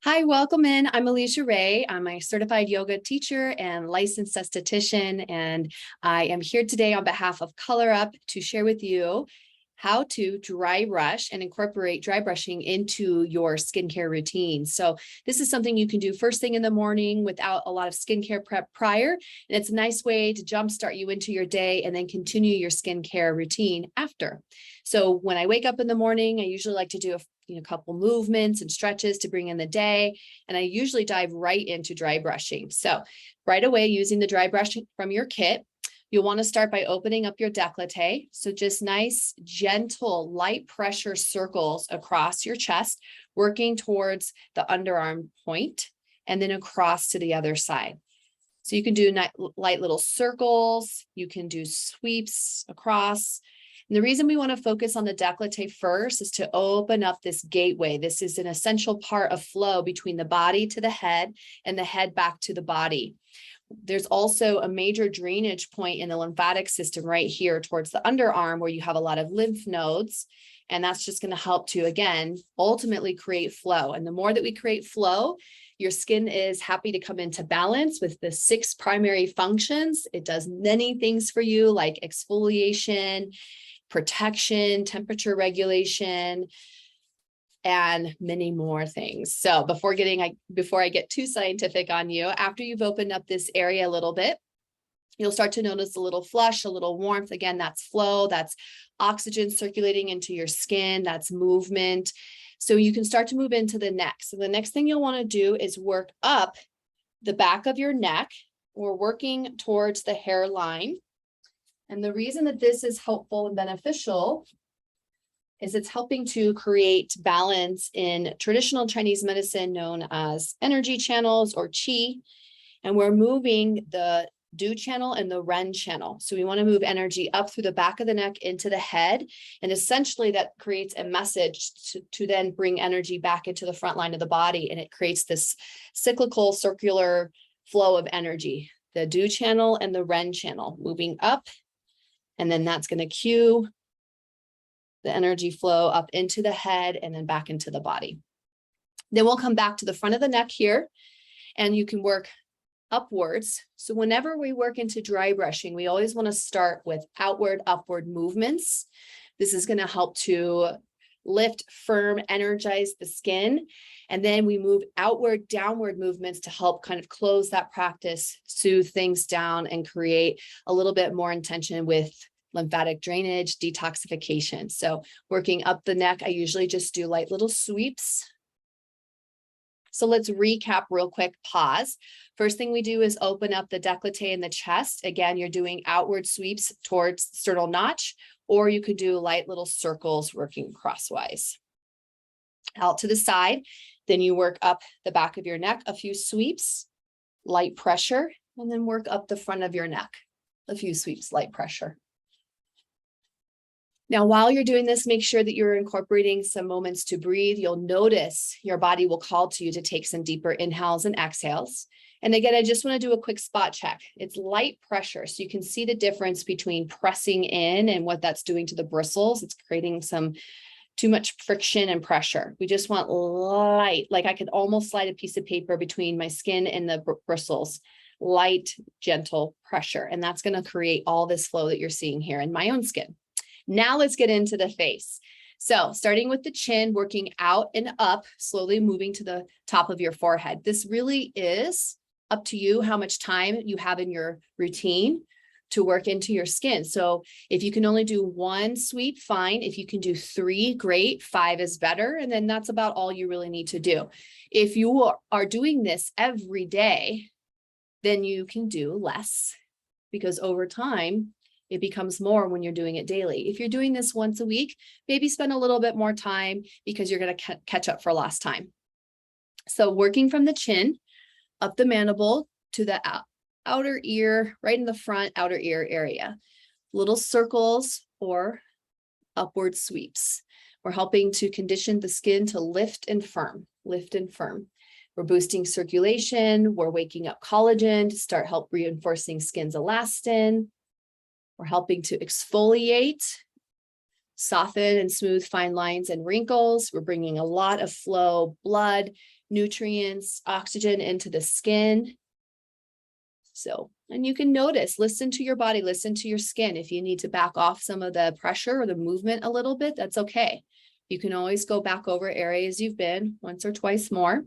Hi, welcome in. I'm Alicia Ray. I'm a certified yoga teacher and licensed esthetician, and I am here today on behalf of Color Up to share with you how to dry brush and incorporate dry brushing into your skincare routine. So this is something you can do first thing in the morning without a lot of skincare prep prior, and it's a nice way to jumpstart you into your day and then continue your skincare routine after. So when I wake up in the morning, I usually like to do a couple movements and stretches to bring in the day. And I usually dive right into dry brushing. So right away, using the dry brush from your kit, you'll want to start by opening up your décolleté. So just nice, gentle, light pressure circles across your chest, working towards the underarm point and then across to the other side. So you can do light little circles. You can do sweeps across. And the reason we want to focus on the décolleté first is to open up this gateway. This is an essential part of flow between the body to the head and the head back to the body. There's also a major drainage point in the lymphatic system right here towards the underarm where you have a lot of lymph nodes. And that's just going to help to, again, ultimately create flow. And the more that we create flow, your skin is happy to come into balance with the 6 primary functions. It does many things for you like exfoliation, protection, temperature regulation, and many more things. So before I get too scientific on you, after you've opened up this area a little bit, you'll start to notice a little flush, a little warmth. Again, that's flow, that's oxygen circulating into your skin, that's movement. So you can start to move into the neck. So the next thing you'll want to do is work up the back of your neck. We're working towards the hairline. And the reason that this is helpful and beneficial is it's helping to create balance in traditional Chinese medicine known as energy channels or qi. And we're moving the Du channel and the Ren channel. So we want to move energy up through the back of the neck into the head. And essentially that creates a message to then bring energy back into the front line of the body. And it creates this cyclical circular flow of energy, the Du channel and the Ren channel moving up. And then that's going to cue the energy flow up into the head and then back into the body. Then we'll come back to the front of the neck here, and you can work upwards. So whenever we work into dry brushing, we always want to start with outward, upward movements. This is going to help to lift, firm, energize the skin. And then we move outward, downward movements to help kind of close that practice, soothe things down, and create a little bit more intention with lymphatic drainage, detoxification. So working up the neck, I usually just do light little sweeps. So let's recap real quick, pause. First thing we do is open up the décolleté in the chest. Again, you're doing outward sweeps towards sternal notch, or you could do light little circles working crosswise. Out to the side, then you work up the back of your neck, a few sweeps, light pressure, and then work up the front of your neck, a few sweeps, light pressure. Now, while you're doing this, make sure that you're incorporating some moments to breathe. You'll notice your body will call to you to take some deeper inhales and exhales. And again, I just want to do a quick spot check. It's light pressure, so you can see the difference between pressing in and what that's doing to the bristles. It's creating some too much friction and pressure. We just want light, like I could almost slide a piece of paper between my skin and the bristles. Light, gentle pressure. And that's going to create all this flow that you're seeing here in my own skin. Now let's get into the face. So starting with the chin, working out and up, slowly moving to the top of your forehead. This really is up to you how much time you have in your routine to work into your skin. So if you can only do 1 sweep, fine. If you can do 3, great. 5 is better. And then that's about all you really need to do. If you are doing this every day, then you can do less, because over time, it becomes more when you're doing it daily. If you're doing this once a week, maybe spend a little bit more time because you're going to catch up for lost time. So working from the chin, up the mandible to the outer ear, right in the front outer ear area. Little circles or upward sweeps. We're helping to condition the skin to lift and firm, lift and firm. We're boosting circulation. We're waking up collagen to help reinforcing skin's elastin. We're helping to exfoliate soften and smooth fine lines and wrinkles. We're bringing a lot of flow, blood, nutrients, oxygen into the skin. So, and you can notice, listen to your body, listen to your skin. If you need to back off some of the pressure or the movement a little bit, that's okay. You can always go back over areas you've been once or twice more.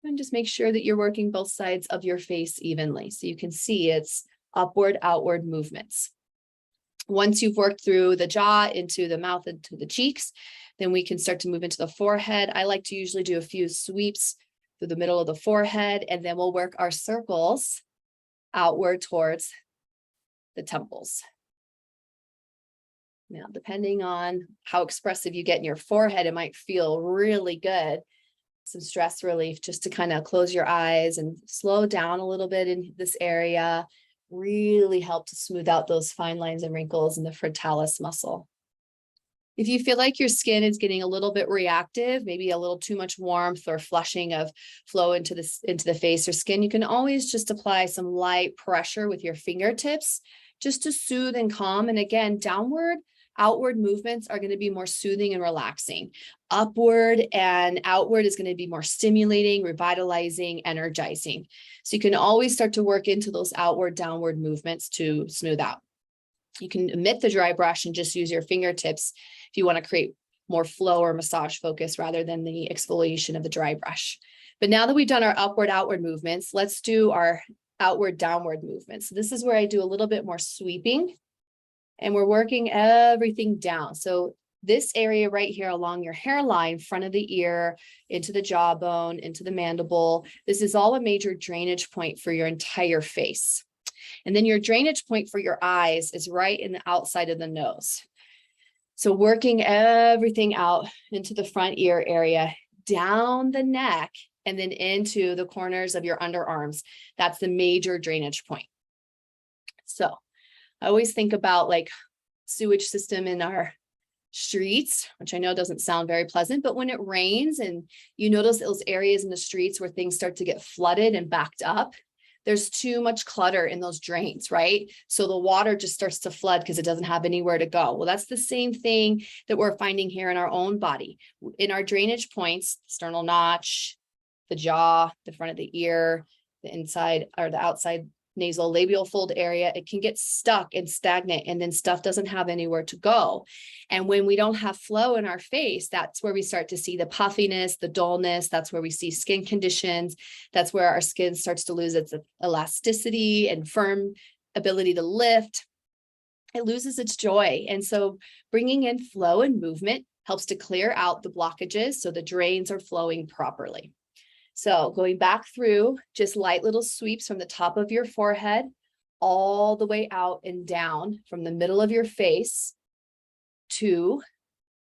And just make sure that you're working both sides of your face evenly. So you can see it's upward, outward movements. Once you've worked through the jaw, into the mouth, into the cheeks, then we can start to move into the forehead. I like to usually do a few sweeps through the middle of the forehead, and then we'll work our circles outward towards the temples. Now, depending on how expressive you get in your forehead, it might feel really good. Some stress relief just to kind of close your eyes and slow down a little bit in this area. Really help to smooth out those fine lines and wrinkles in the frontalis muscle. If you feel like your skin is getting a little bit reactive, maybe a little too much warmth or flushing of flow into the face or skin, you can always just apply some light pressure with your fingertips just to soothe and calm. And again, downward, outward movements are going to be more soothing and relaxing. Upward and outward is going to be more stimulating, revitalizing, energizing. So you can always start to work into those outward, downward movements to smooth out. You can omit the dry brush and just use your fingertips if you want to create more flow or massage focus rather than the exfoliation of the dry brush. But now that we've done our upward, outward movements, let's do our outward, downward movements. So this is where I do a little bit more sweeping, and we're working everything down. So this area right here along your hairline, front of the ear, into the jawbone, into the mandible, this is all a major drainage point for your entire face. And then your drainage point for your eyes is right in the outside of the nose. So working everything out into the front ear area, down the neck, and then into the corners of your underarms. That's the major drainage point. So I always think about like sewage system in our streets, which I know doesn't sound very pleasant, but when it rains and you notice those areas in the streets where things start to get flooded and backed up, there's too much clutter in those drains, right? So the water just starts to flood because it doesn't have anywhere to go. Well, that's the same thing that we're finding here in our own body. In our drainage points, sternal notch, the jaw, the front of the ear, the inside or the outside nasal labial fold area, it can get stuck and stagnant, and then stuff doesn't have anywhere to go. And when we don't have flow in our face, that's where we start to see the puffiness, the dullness. That's where we see skin conditions. That's where our skin starts to lose its elasticity and firm ability to lift. It loses its joy. And so bringing in flow and movement helps to clear out the blockages so the drains are flowing properly. So going back through, just light little sweeps from the top of your forehead all the way out and down from the middle of your face to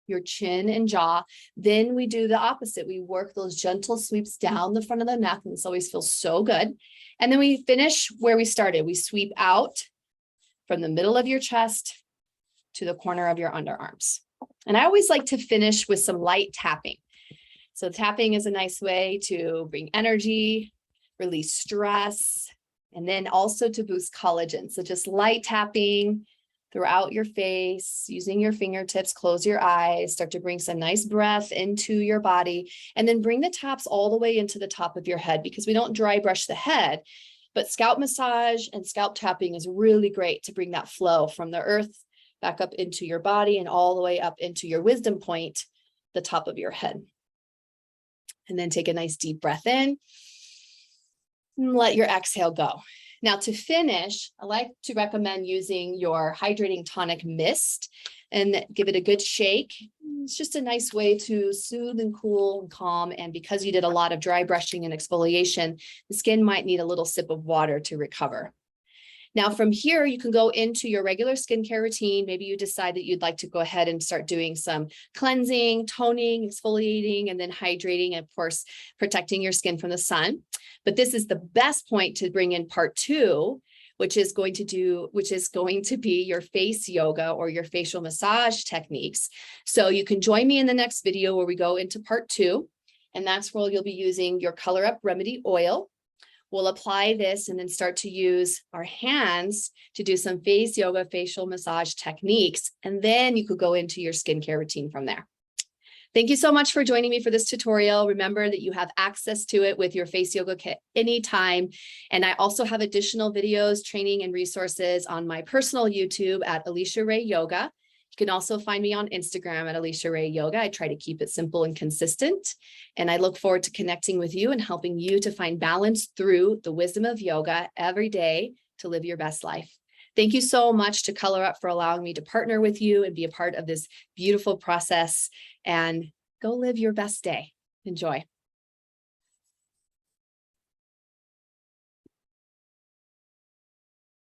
your chin and jaw. Then we do the opposite. We work those gentle sweeps down the front of the neck, and this always feels so good. And then we finish where we started. We sweep out from the middle of your chest to the corner of your underarms. And I always like to finish with some light tapping. So tapping is a nice way to bring energy, release stress, and then also to boost collagen. So just light tapping throughout your face, using your fingertips, close your eyes, start to bring some nice breath into your body, and then bring the taps all the way into the top of your head, because we don't dry brush the head, but scalp massage and scalp tapping is really great to bring that flow from the earth back up into your body and all the way up into your wisdom point, the top of your head. And then take a nice deep breath in and let your exhale go. Now to finish, I like to recommend using your hydrating tonic mist and give it a good shake. It's just a nice way to soothe and cool and calm. And because you did a lot of dry brushing and exfoliation, the skin might need a little sip of water to recover. Now from here, you can go into your regular skincare routine. Maybe you decide that you'd like to go ahead and start doing some cleansing, toning, exfoliating, and then hydrating, and of course, protecting your skin from the sun. But this is the best point to bring in part 2, which is going to be your face yoga or your facial massage techniques. So you can join me in the next video where we go into part 2, and that's where you'll be using your Color Up Remedy oil. We'll apply this and then start to use our hands to do some face yoga, facial massage techniques. And then you could go into your skincare routine from there. Thank you so much for joining me for this tutorial. Remember that you have access to it with your face yoga kit anytime. And I also have additional videos, training, and resources on my personal YouTube at Alicia Ray Yoga. You can also find me on Instagram at Alicia Ray Yoga. I try to keep it simple and consistent. And I look forward to connecting with you and helping you to find balance through the wisdom of yoga every day to live your best life. Thank you so much to Color Up for allowing me to partner with you and be a part of this beautiful process. And go live your best day. Enjoy.